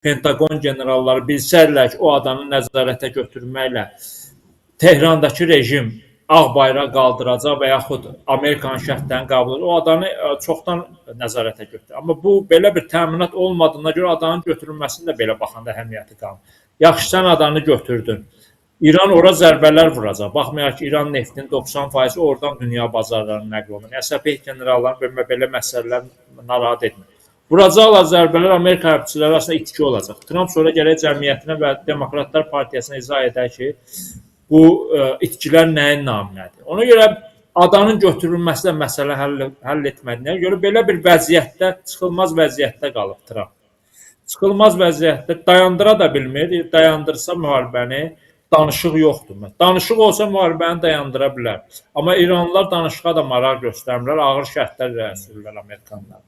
Pentagon generalları bilsələr ki, o adamı nəzarətə götürməklə Tehrandakı rejim ağ bayraq qaldıracaq və yaxud Amerikanın şərtlərini qəbul edəcək, o adamı çoxdan nəzarətə götürür. Amma bu belə bir təminat olmadığına görə adamın götürülməsinin də belə baxanda əhəmiyyəti qalmır. Yaxşı, sən adamı götürdün. İran ora zərbələr vuracaq. Baxmayaraq ki, İran neftinin 90% oradan dünya bazarlarına nəql olunur. SPH generallarını belə məsələlər narahat etmir. Vuracaqlar zərbələr Amerika hərbçiləri arasında itki olacaq. Trump sonra gələk cəmiyyətinə və Demokratlar Partiyasına izah edər ki, bu itkilər nəyin naminədir. Ona görə adanın götürülməsi də məsələ həll etmədiyinə görə belə bir vəziyyətdə, çıxılmaz vəziyyətdə qalıb Trump. Çıxılmaz vəziyyətdə dayandıra da bilmir, dayandırsa müharibəni danışıq yoxdur. Danışıq olsa müharibəni dayandıra bilər. Amma İranlılar danışığa da maraq göstərmirlər, ağır şərtlər irəli sürürlər Amerikanlar.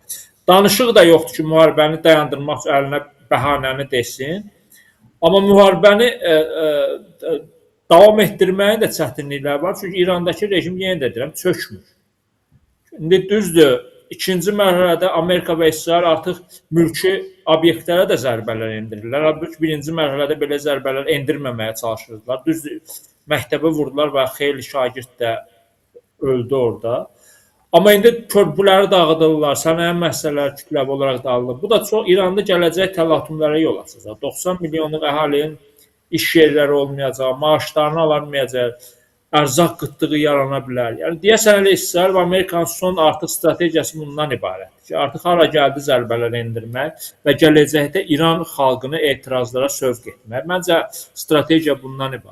Danışıq da yoxdur ki, müharibəni dayandırmaq üçün əlinə bəhanəni desin. Amma müharibəni davam etdirməyin də çətinlikləri var. Çünki İrandakı rejim, yenə də deyirəm, çökmür. İndi düzdür, ikinci mərhələdə Amerika və İsrail artıq mülki obyektlərə də zərbələr endirirlər. Halbuki birinci mərhələdə belə zərbələr endirməməyə çalışırdılar. Düzdür, məktəbə vurdular və xeyli şagird də öldü orada. Amma indi körpüləri dağıdırlar, sənaye məsələləri kütləvi olaraq dağıdılır. Bu da çox İranda gələcək təlatümlərə yol açacaq. 90 milyonluq əhalinin iş yerləri olmayacaq, maaşlarını alamayacaq, ərzaq qıtlığı yarana bilər. Yəni deyəsən elə İsrail və Amerikanın son artıq strategiyası bundan ibarətdir ki, artıq hara gəldi zərbələr endirmək və gələcəkdə İran xalqını etirazlara sövq etmək. Məncə strategiya bundan ibarətdir.